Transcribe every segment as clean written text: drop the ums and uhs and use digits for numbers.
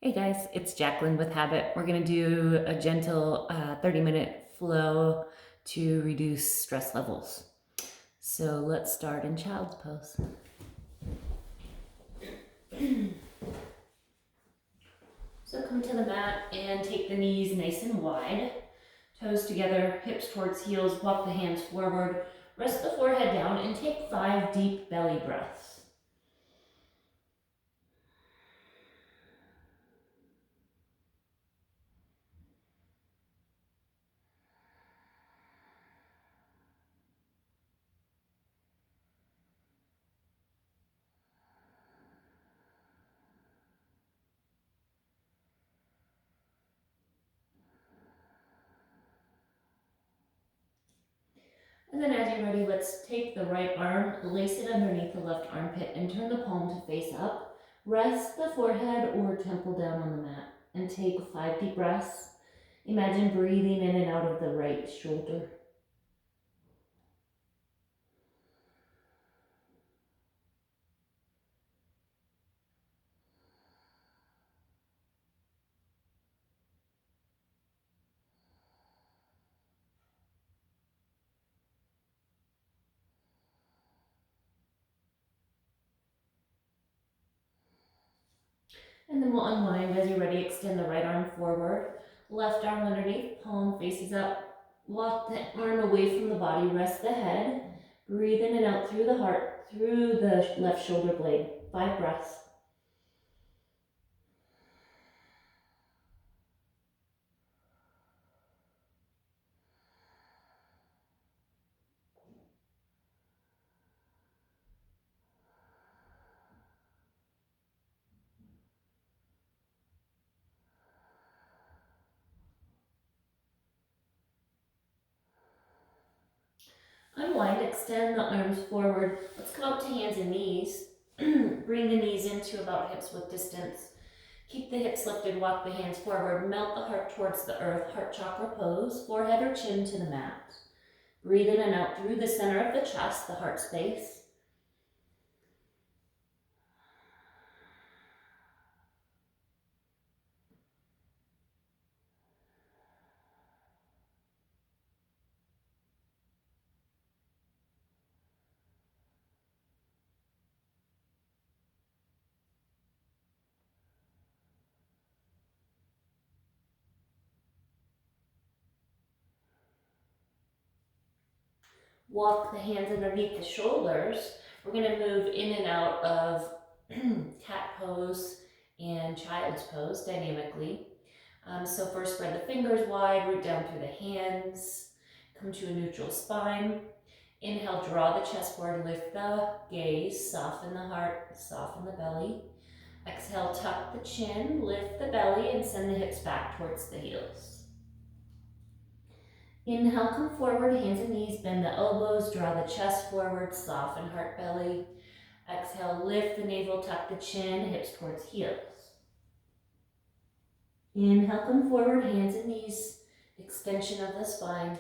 Hey guys, it's Jacqueline with Habit. We're going to do a gentle 30-minute flow to reduce stress levels. So let's start in child's pose. So come to the mat and take the knees nice and wide. Toes together, hips towards heels, walk the hands forward, rest the forehead down, and take 5 deep belly breaths. And then as you're ready, let's take the right arm, lace it underneath the left armpit, and turn the palm to face up. Rest the forehead or temple down on the mat, and take 5 deep breaths. Imagine breathing in and out of the right shoulder. And then we'll unwind. As you're ready, extend the right arm forward, left arm underneath, palm faces up. Walk the arm away from the body, rest the head. Breathe in and out through the heart, through the left shoulder blade. 5 breaths. Unwind, extend the arms forward. Let's come up to hands and knees. Bring the knees into about hips width distance. Keep the hips lifted, walk the hands forward. Melt the heart towards the earth, heart chakra pose, forehead or chin to the mat. Breathe in and out through the center of the chest, the heart space. Walk the hands underneath the shoulders. We're going to move in and out of cat pose and child's pose dynamically. So first spread the fingers wide, root down through the hands, come to a neutral spine. Inhale, draw the chest forward, lift the gaze, soften the heart, soften the belly. Exhale, tuck the chin, lift the belly, and send the hips back towards the heels. Inhale, come forward, hands and knees, bend the elbows, draw the chest forward, soften heart, belly. Exhale, lift the navel, tuck the chin, hips towards heels. Inhale, come forward, hands and knees, extension of the spine.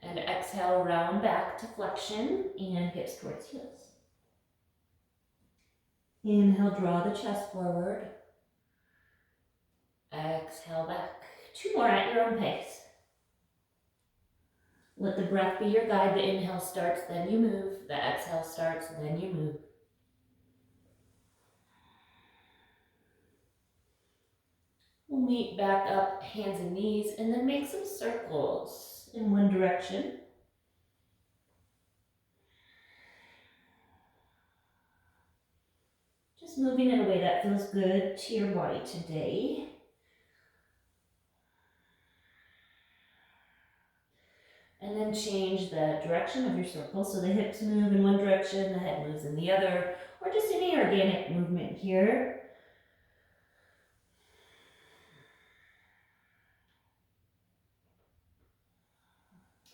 And exhale, round back to flexion and hips towards heels. Inhale, draw the chest forward. Exhale back. 2 more at your own pace. Let the breath be your guide. The inhale starts, then you move. The exhale starts, then you move. We'll meet back up, hands and knees, and then make some circles in one direction. Just moving in a way that feels good to your body today. And then change the direction of your circle. So the hips move in one direction, the head moves in the other, or just any organic movement here.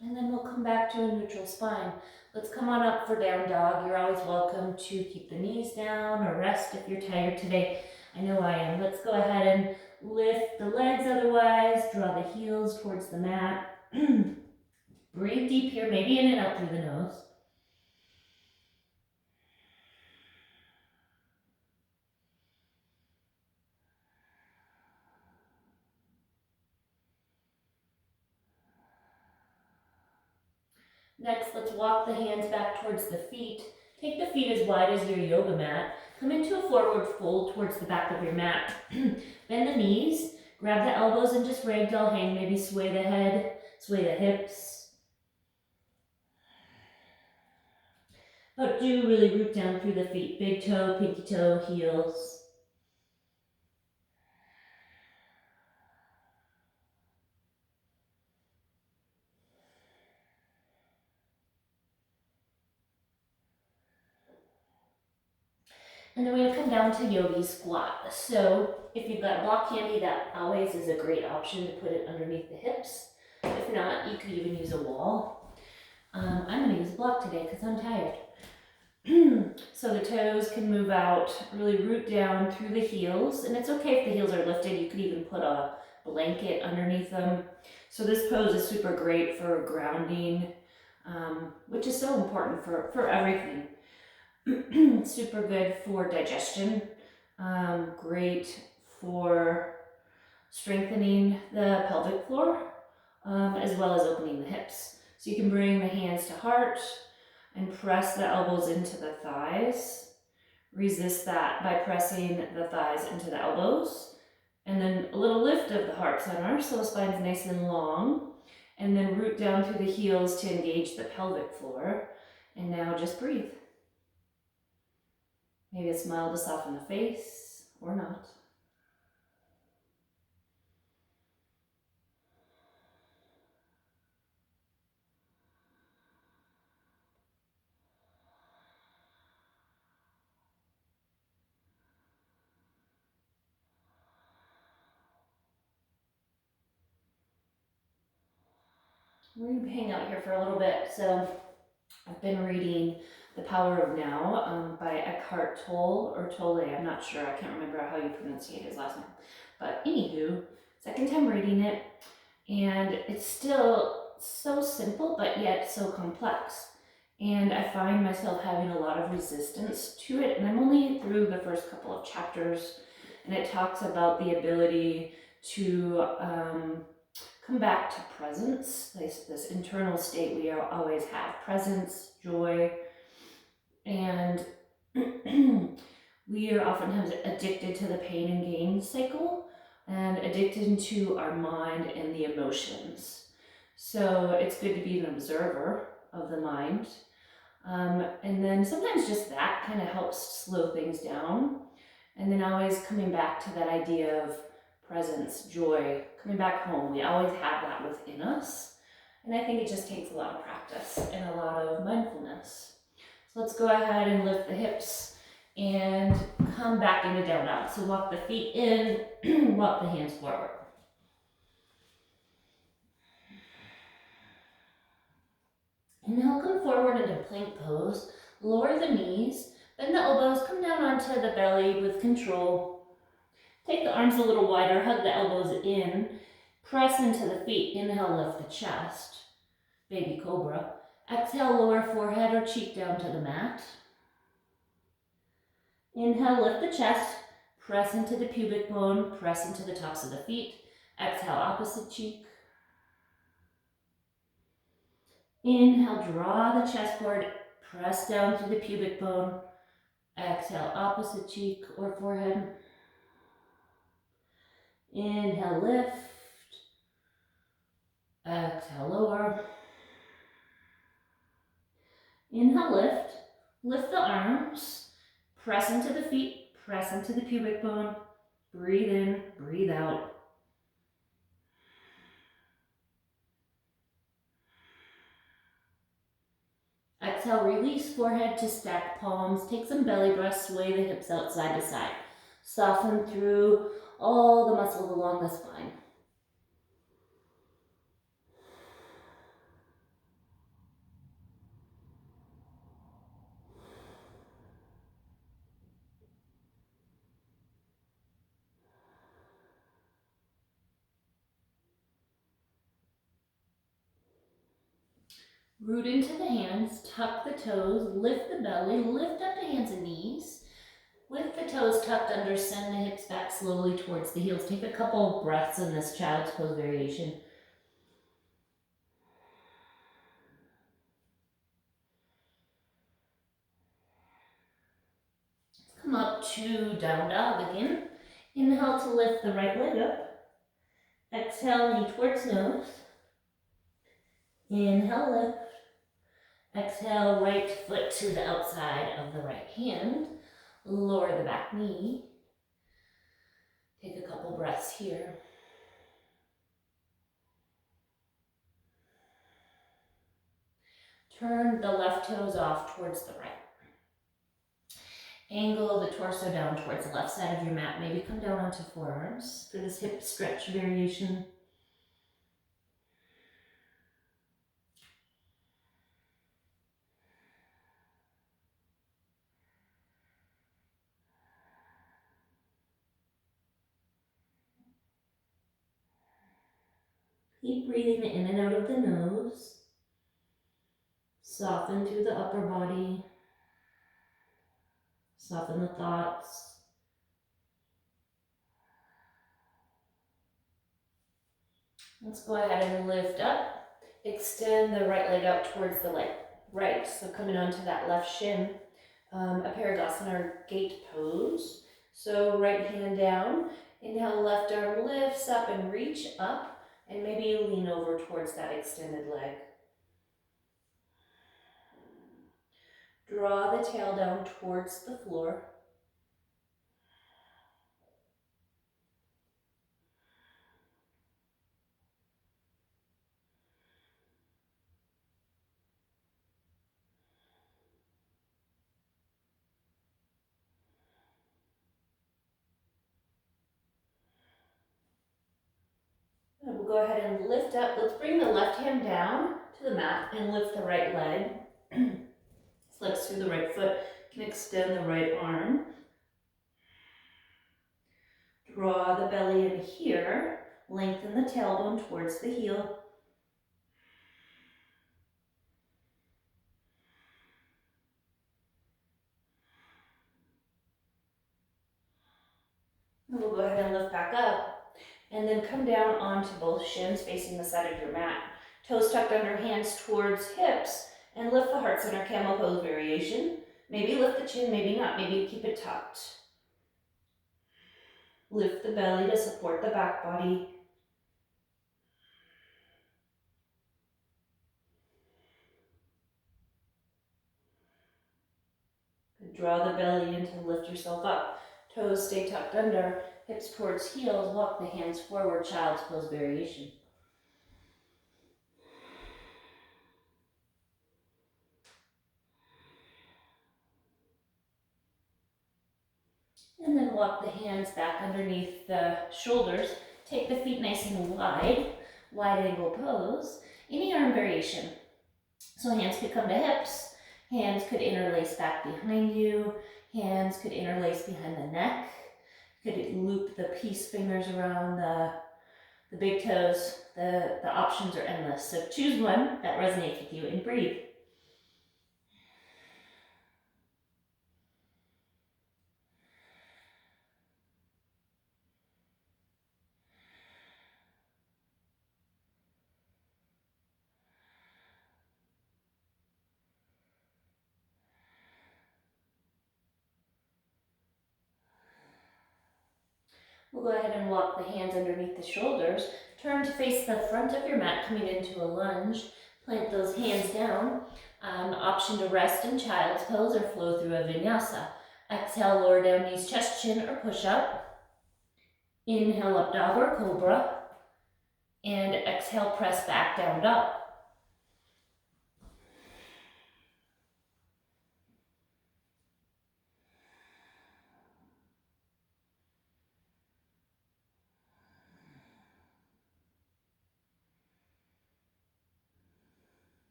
And then we'll come back to a neutral spine. Let's come on up for down dog. You're always welcome to keep the knees down or rest if you're tired today. I know I am. Let's go ahead and lift the legs otherwise. Draw the heels towards the mat. Breathe deep here, maybe in and out through the nose. Next, let's walk the hands back towards the feet. Take the feet as wide as your yoga mat. Come into a forward fold towards the back of your mat. Bend the knees, grab the elbows and just ragdoll hang. Maybe sway the head, sway the hips. But do really root down through the feet. Big toe, pinky toe, heels. And then we're gonna come down to yogi squat. So if you've got a block handy, that always is a great option to put it underneath the hips. If not, you could even use a wall. I'm gonna use a block today because I'm tired. So the toes can move out, really root down through the heels. And it's okay if the heels are lifted. You could even put a blanket underneath them. So this pose is super great for grounding, which is so important for everything. Super good for digestion, great for strengthening the pelvic floor, as well as opening the hips. So you can bring the hands to heart and press the elbows into the thighs. Resist that by pressing the thighs into the elbows. And then a little lift of the heart center, so the spine's nice and long. And then root down through the heels to engage the pelvic floor. And now just breathe. Maybe a smile to soften the face, or not. We're going to hang out here for a little bit. So I've been reading The Power of Now by Eckhart Tolle, or Tolle, I'm not sure. I can't remember how you pronunciate his last name. But anywho, second time reading it, and it's still so simple, but yet so complex. And I find myself having a lot of resistance to it. And I'm only through the first couple of chapters, and it talks about the ability to come back to presence, this internal state we always have, presence, joy, and we are oftentimes addicted to the pain and gain cycle and addicted to our mind and the emotions. So it's good to be an observer of the mind. And then sometimes just that kind of helps slow things down. And then always coming back to that idea of presence, joy, coming back home. We always have that within us. And I think it just takes a lot of practice and a lot of mindfulness. So let's go ahead and lift the hips and come back into down dog. So walk the feet in, walk the hands forward. And now come forward into plank pose. Lower the knees, bend the elbows, come down onto the belly with control. Take the arms a little wider, hug the elbows in, press into the feet. Inhale, lift the chest, baby cobra. Exhale, lower forehead or cheek down to the mat. Inhale, lift the chest, press into the pubic bone, press into the tops of the feet. Exhale, opposite cheek. Inhale, draw the chest board, press down through the pubic bone. Exhale, opposite cheek or forehead. Inhale, lift. Exhale, lower. Inhale, lift. Lift the arms. Press into the feet. Press into the pubic bone. Breathe in, breathe out. Exhale, release forehead to stacked palms. Take some belly breaths, sway the hips out side to side. Soften through all the muscles along the spine. Root into the hands, tuck the toes, lift the belly, lift up the hands and knees. With the toes tucked under, send the hips back slowly towards the heels. Take a couple breaths in this child's pose variation. to down dog again. Inhale to lift the right leg up. Exhale, knee towards nose. Inhale, lift. Exhale, right foot to the outside of the right hand. Lower the back knee. Take a couple breaths here. Turn the left toes off towards the right. Angle the torso down towards the left side of your mat. Maybe come down onto forearms for this hip stretch variation. Keep breathing in and out of the nose. Soften through the upper body. Soften the thoughts. Let's go ahead and lift up. Extend the right leg out towards the right. So coming onto that left shin. A Parigasana or gate pose. So right hand down. Inhale, left arm lifts up and reach up. And maybe you lean over towards that extended leg. Draw the tail down towards the floor. And we'll go ahead and lift up. Let's bring the left hand down to the mat and lift the right leg. Flex through the right foot. You can extend the right arm. Draw the belly in here. Lengthen the tailbone towards the heel. And we'll go ahead and lift back up. And then come down onto both shins facing the side of your mat. Toes tucked under, hands towards hips. And lift the heart center camel pose variation. Maybe lift the chin, maybe not. Maybe keep it tucked. Lift the belly to support the back body. Draw the belly in to lift yourself up. Toes stay tucked under, hips towards heels. Walk the hands forward, child's pose variation. And then walk the hands back underneath the shoulders. Take the feet nice and wide angle pose. Any arm variation. So hands could come to hips. Hands could interlace back behind you. Hands could interlace behind the neck. You could loop the peace fingers around the big toes. The options are endless. So choose one that resonates with you and breathe. We'll go ahead and walk the hands underneath the shoulders. Turn to face the front of your mat, coming into a lunge. Plant those hands down. Option to rest in child's pose or flow through a vinyasa. Exhale, lower down knees, chest, chin, or push up. Inhale, up dog or cobra. And exhale, press back, down dog.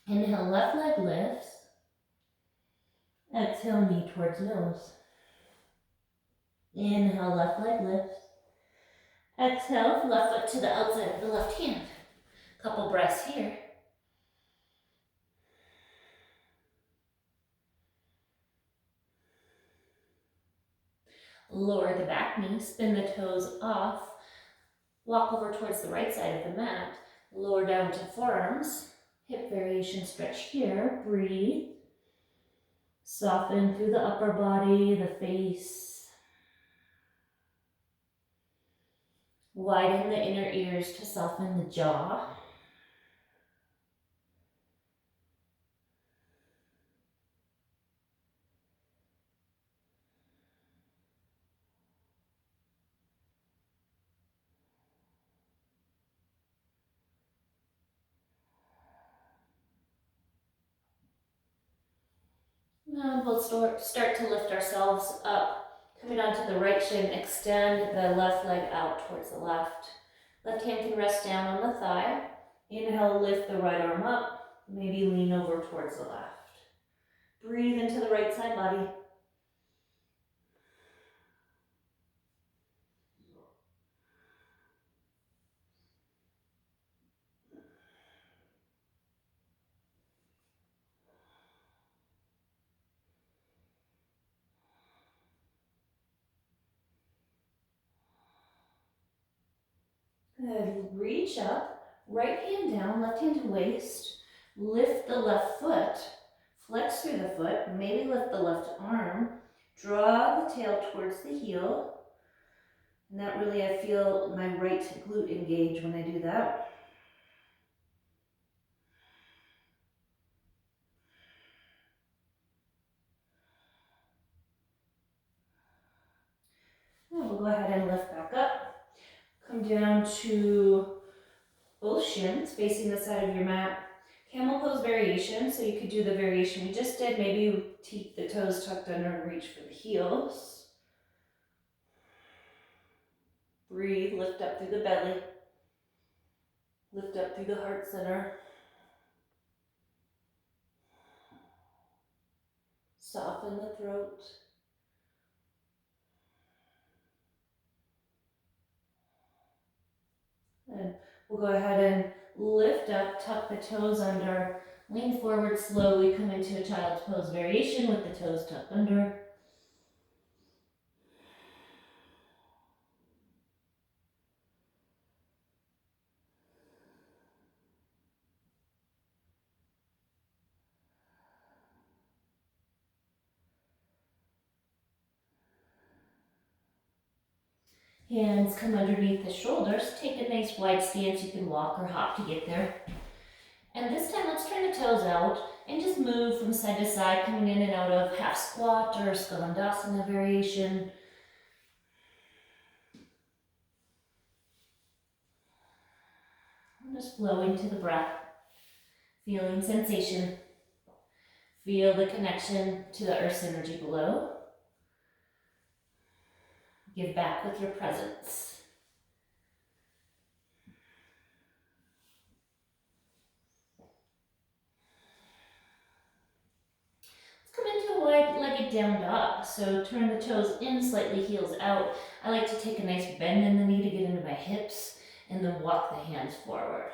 Inhale, left leg lifts. Exhale, knee towards nose. Inhale, left leg lifts. Exhale, left foot to the outside of the left hand. Couple breaths here. Lower the back knee, spin the toes off. Walk over towards the right side of the mat. Lower down to forearms. Hip variation stretch here. Breathe. Soften through the upper body, the face. Widen the inner ears to soften the jaw. Now we'll start to lift ourselves up. Coming onto the right shin, extend the left leg out towards the left. Left hand can rest down on the thigh. Inhale, lift the right arm up. Maybe lean over towards the left. Breathe into the right side body. Good. Reach up, right hand down, left hand to waist. Lift the left foot, flex through the foot, maybe lift the left arm. Draw the tail towards the heel. And that really, I feel my right glute engage when I do that. Now we'll go ahead and lift back up. Come down to both shins facing the side of your mat. Camel pose variation, so you could do the variation we just did. Maybe keep the toes tucked under and reach for the heels. Breathe, lift up through the belly. Lift up through the heart center. Soften the throat. And we'll go ahead and lift up, tuck the toes under, lean forward slowly, come into a child's pose variation with the toes tucked under. Hands come underneath the shoulders. Take a nice wide stance. You can walk or hop to get there. And this time, let's turn the toes out and just move from side to side, coming in and out of half squat or Skalandasana variation. And just flowing to the breath, feeling sensation. Feel the connection to the earth's energy below. Give back with your presence. Come into a wide-legged down dog. So turn the toes in, slightly heels out. I like to take a nice bend in the knee to get into my hips and then walk the hands forward.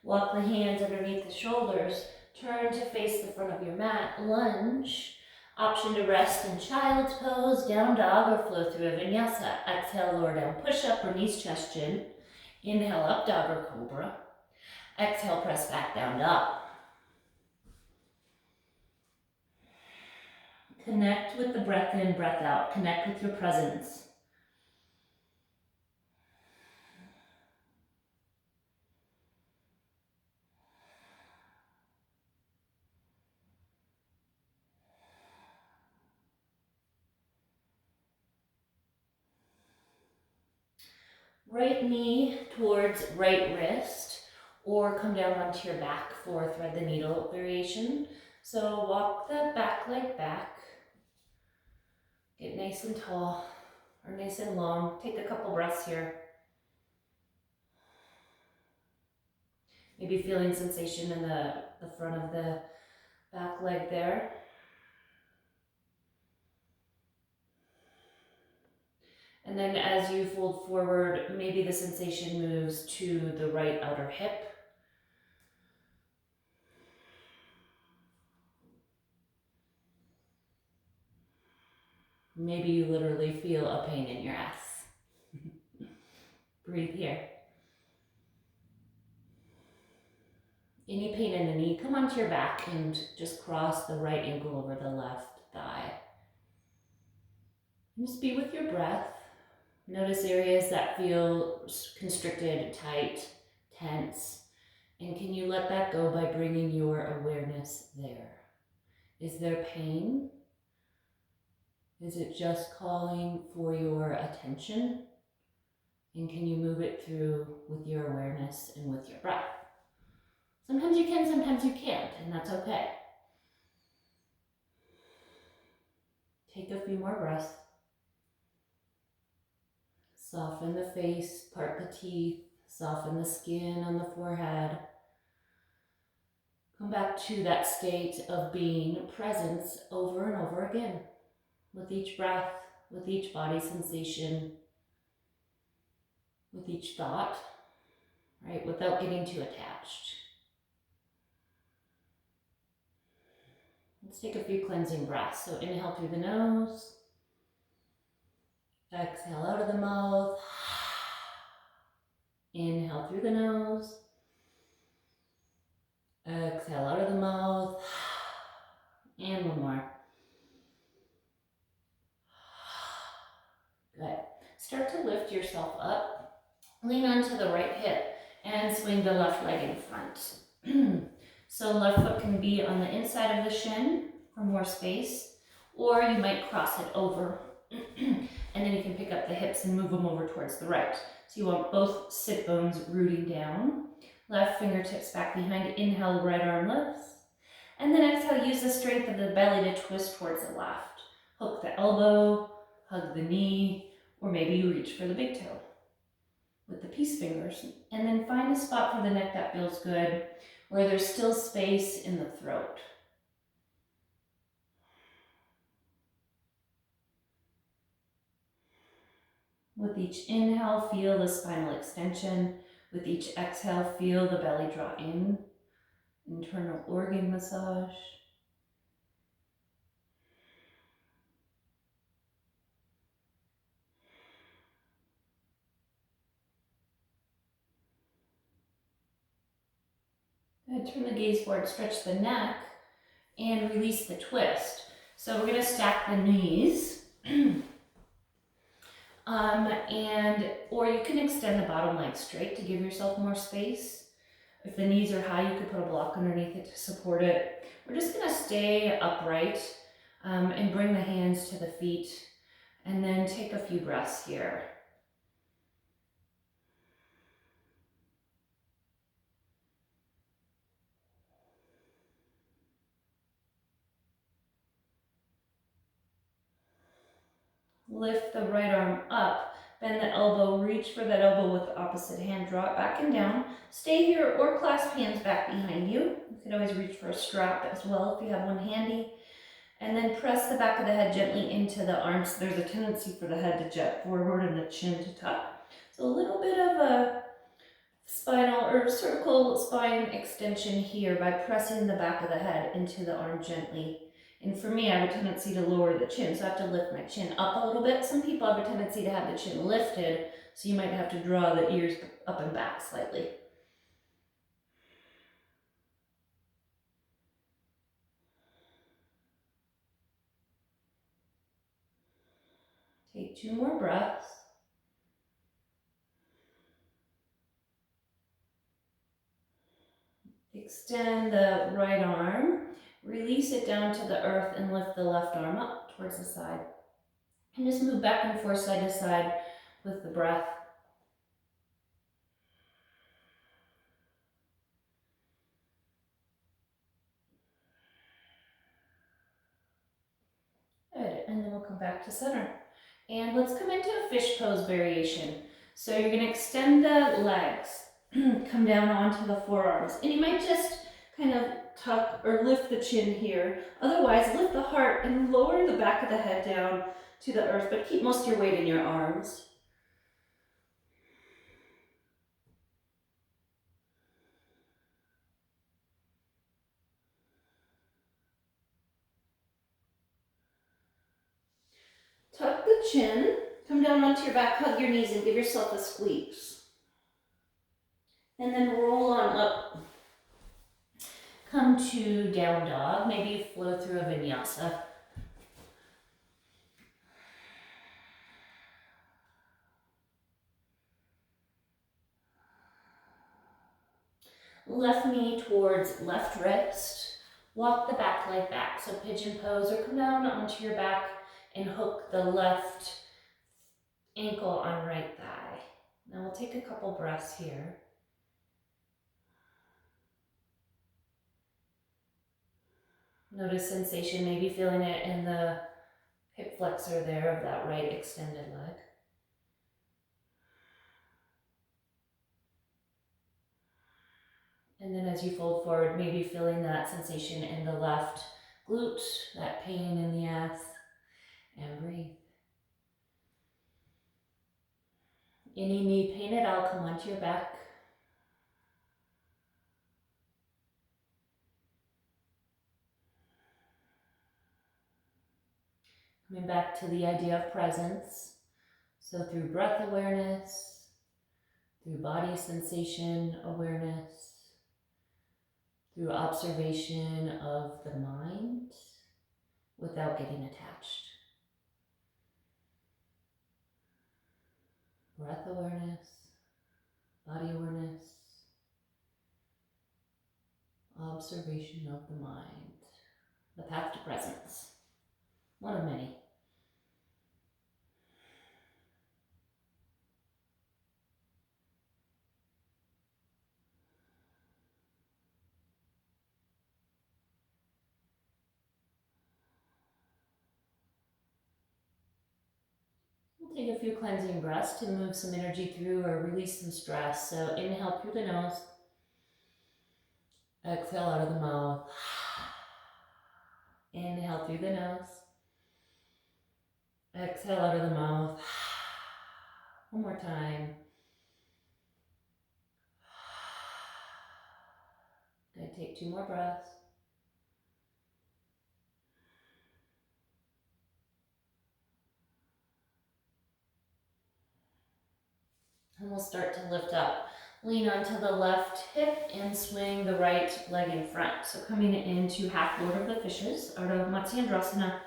Walk the hands underneath the shoulders. Turn to face the front of your mat. Lunge. Option to rest in child's pose, down dog, or flow through a vinyasa. Exhale, lower down push-up or knees, chest, chin. Inhale, up dog or cobra. Exhale, press back down dog. Connect with the breath in, breath out. Connect with your presence. Right knee towards right wrist, or come down onto your back for thread the needle variation. So walk the back leg back. Get nice and tall, or nice and long. Take a couple breaths here. Maybe feeling sensation in the front of the back leg there. And then as you fold forward, maybe the sensation moves to the right outer hip. Maybe you literally feel a pain in your ass. Breathe here. Any pain in the knee, come onto your back and just cross the right ankle over the left thigh. And just be with your breath. Notice areas that feel constricted, tight, tense. And can you let that go by bringing your awareness there? Is there pain? Is it just calling for your attention? And can you move it through with your awareness and with your breath? Sometimes you can, sometimes you can't, and that's okay. Take a few more breaths. Soften the face, part the teeth, soften the skin on the forehead. Come back to that state of being presence over and over again. With each breath, with each body sensation, with each thought, right? Without getting too attached. Let's take a few cleansing breaths. So inhale through the nose. Exhale out of the mouth. Inhale through the nose. Exhale out of the mouth. And one more. Good. Start to lift yourself up. Lean onto the right hip and swing the left leg in front. So left foot can be on the inside of the shin for more space, or you might cross it over. And then you can pick up the hips and move them over towards the right. So you want both sit bones rooting down. Left fingertips back behind. Inhale, right arm lifts. And then exhale, use the strength of the belly to twist towards the left. Hook the elbow, hug the knee, or maybe you reach for the big toe with the peace fingers. And then find a spot for the neck that feels good, where there's still space in the throat. With each inhale, feel the spinal extension. With each exhale, feel the belly draw in. Internal organ massage. Good. Turn the gaze forward, stretch the neck, and release the twist. So we're going to stack the knees. Or you can extend the bottom leg straight to give yourself more space. If the knees are high, you could put a block underneath it to support it. We're just going to stay upright and bring the hands to the feet, and then take a few breaths here. Lift the right arm up, bend the elbow, reach for that elbow with the opposite hand, draw it back and down. Stay here or clasp hands back behind you. You could always reach for a strap as well if you have one handy. And then press the back of the head gently into the arms. There's a tendency for the head to jet forward and the chin to tuck. So a little bit of a spinal or cervical spine extension here by pressing the back of the head into the arm gently. And for me, I have a tendency to lower the chin, so I have to lift my chin up a little bit. Some people have a tendency to have the chin lifted, so you might have to draw the ears up and back slightly. Take 2 more breaths. Extend the right arm, release it down to the earth, and lift the left arm up towards the side. And just move back and forth side to side with the breath. Good, and then we'll come back to center. And let's come into a fish pose variation. So you're gonna extend the legs, come down onto the forearms, and you might just kind of tuck or lift the chin here. Otherwise, lift the heart and lower the back of the head down to the earth, but keep most of your weight in your arms. chin. Come down onto your back, hug your knees, and give yourself a squeeze. And then roll on up. Come to down dog. Maybe you flow through a vinyasa. Left knee towards left wrist. Walk the back leg back. So pigeon pose, or come down onto your back and hook the left ankle on right thigh. Now we'll take a couple breaths here. Notice sensation, maybe feeling it in the hip flexor there of that right extended leg. And then as you fold forward, maybe feeling that sensation in the left glute, that pain in the ass, and breathe. Any knee pain at all, come onto your back. Coming back to the idea of presence. So through breath awareness, through body sensation awareness, through observation of the mind without getting attached. Breath awareness, body awareness, observation of the mind. The path to presence. One of many. We'll take a few cleansing breaths to move some energy through or release some stress. So inhale through the nose. Exhale out of the mouth. Inhale through the nose. Exhale out of the mouth. One more time. Good, take 2 more breaths. And we'll start to lift up. Lean onto the left hip and swing the right leg in front. So coming into half Lord of the Fishes, Ardha Matsyendrasana.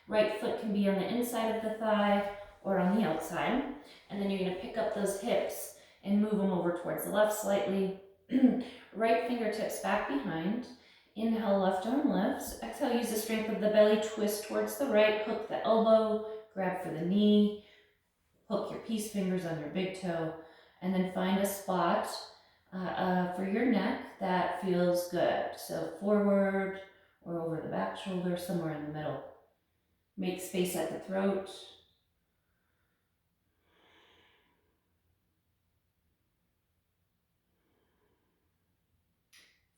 Right foot can be on the inside of the thigh or on the outside. And then you're going to pick up those hips and move them over towards the left slightly. Right fingertips back behind. Inhale, left arm lifts. Exhale, use the strength of the belly, twist towards the right, hook the elbow, grab for the knee, hook your peace fingers on your big toe, and then find a spot for your neck that feels good. So forward or over the back shoulder, somewhere in the middle. Make space at the throat.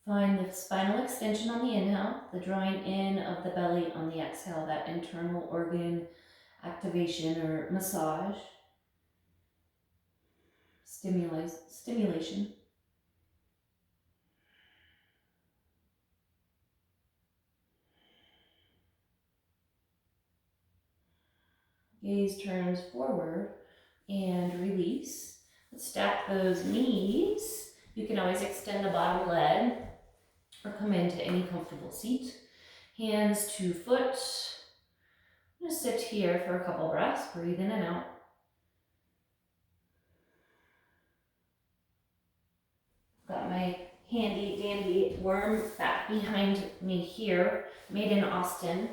Find the spinal extension on the inhale, the drawing in of the belly on the exhale, that internal organ activation or massage, stimulation. Gaze turns forward and release. Let's stack those knees. You can always extend the bottom leg or come into any comfortable seat. Hands to foot. I'm going to sit here for a couple breaths. Breathe in and out. Got my handy dandy worm back behind me here, made in Austin,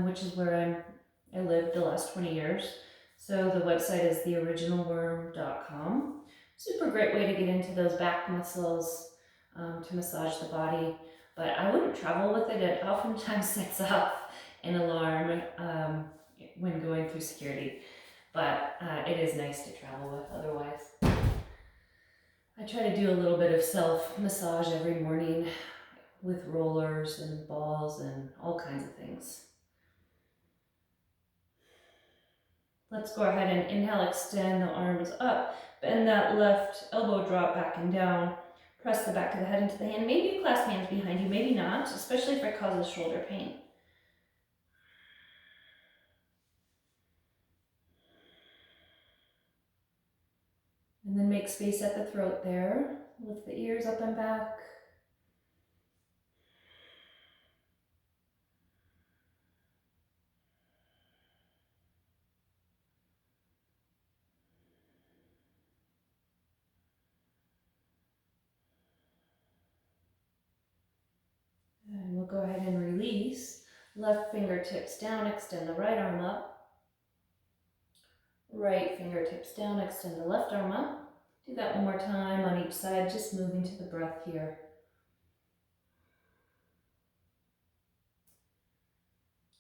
which is where I lived the last 20 years. So the website is theoriginalworm.com. Super great way to get into those back muscles, to massage the body. But I wouldn't travel with it. It oftentimes sets off an alarm when going through security. But it is nice to travel with otherwise. I try to do a little bit of self-massage every morning with rollers and balls and all kinds of things. Let's go ahead and inhale, extend the arms up, bend that left elbow drop back and down, press the back of the head into the hand. Maybe you clasp hands behind you, maybe not, especially if it causes shoulder pain. And then make space at the throat there. Lift the ears up and back. And we'll go ahead and release. Left fingertips down, extend the right arm up. Right fingertips down, extend the left arm up. Do that one more time on each side, just moving to the breath here.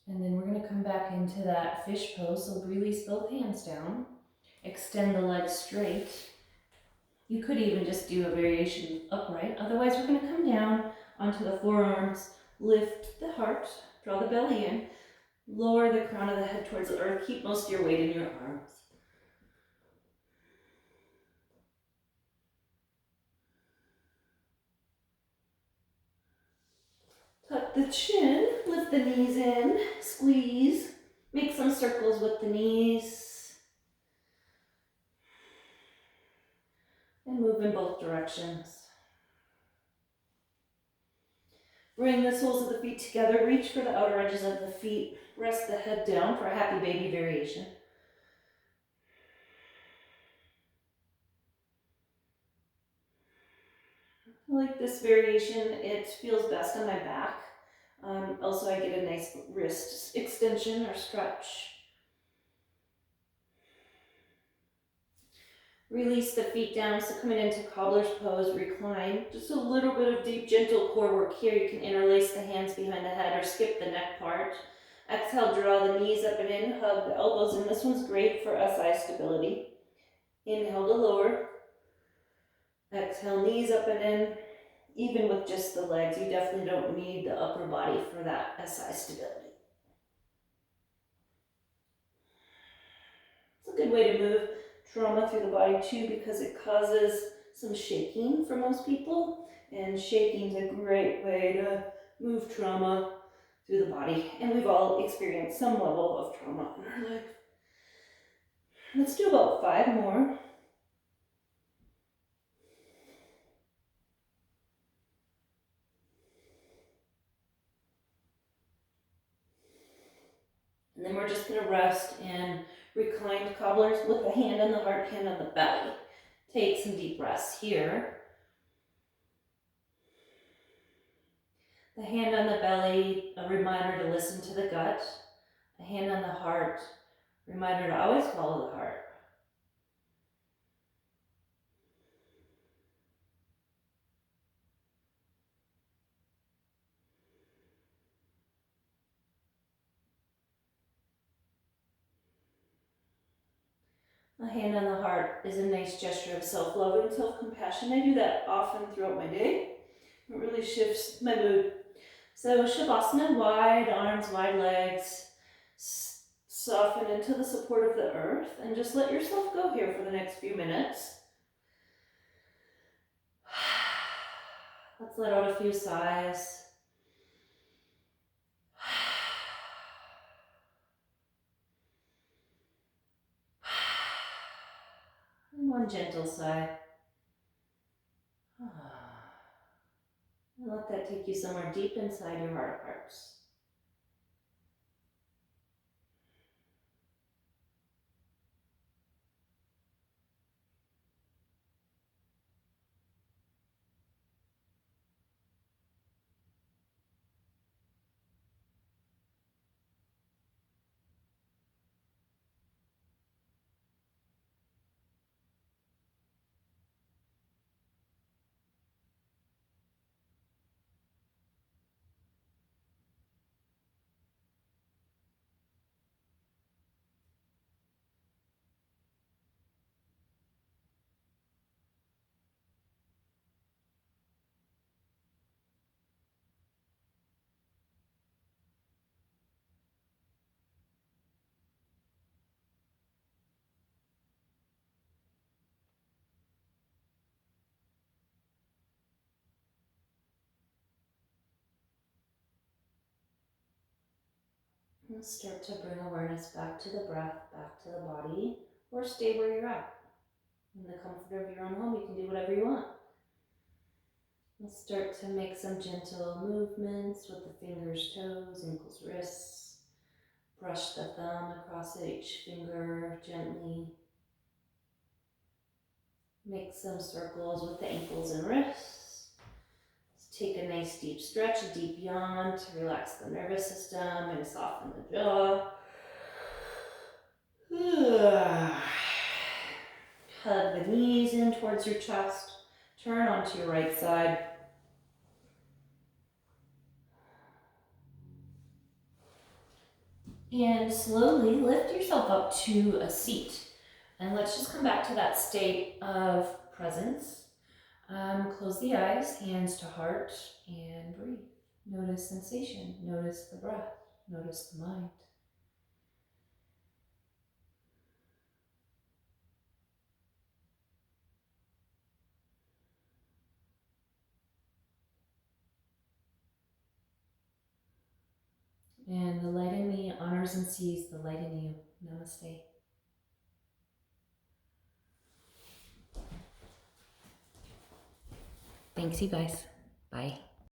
And then we're going to come back into that fish pose. So release both hands down. Extend the legs straight. You could even just do a variation upright. Otherwise, we're going to come down onto the forearms, lift the heart, draw the belly in, lower the crown of the head towards the earth. Keep most of your weight in your arms. Tuck the chin, lift the knees in, squeeze, make some circles with the knees, and move in both directions. Bring the soles of the feet together, reach for the outer edges of the feet, rest the head down for a happy baby variation. I like this variation, it feels best on my back. Also, I get a nice wrist extension or stretch. Release the feet down, so coming into cobbler's pose, recline. Just a little bit of deep, gentle core work here. You can interlace the hands behind the head or skip the neck part. Exhale, draw the knees up and in, hug the elbows in. This one's great for SI stability. Inhale to lower. Exhale, knees up and in. Even with just the legs, you definitely don't need the upper body for that SI stability. It's a good way to move trauma through the body too, because it causes some shaking for most people, and shaking is a great way to move trauma through the body, and we've all experienced some level of trauma in our life. Let's do about 5 more. And then we're just going to rest in reclined cobblers with a hand on the heart, hand on the belly. Take some deep breaths here. The hand on the belly, a reminder to listen to the gut. A hand on the heart, reminder to always follow the heart. A hand on the heart is a nice gesture of self-love and self-compassion. I do that often throughout my day. It really shifts my mood. So Shavasana, wide arms, wide legs. Soften into the support of the earth and just let yourself go here for the next few minutes. Let's let out a few sighs. And one gentle sigh. And let that take you somewhere deep inside your heart of hearts. And start to bring awareness back to the breath, back to the body, or stay where you're at. In the comfort of your own home, you can do whatever you want. Let's start to make some gentle movements with the fingers, toes, ankles, wrists. Brush the thumb across each finger gently. Make some circles with the ankles and wrists. Let's take a nice deep stretch, a deep yawn to relax the nervous system and soften the jaw. Hug the knees in towards your chest. Turn onto your right side. And slowly lift yourself up to a seat. And let's just come back to that state of presence. Close the eyes, hands to heart, and breathe. Notice sensation. Notice the breath. Notice the mind. And the light in me honors and sees the light in you. Namaste. Thanks, you guys. Bye.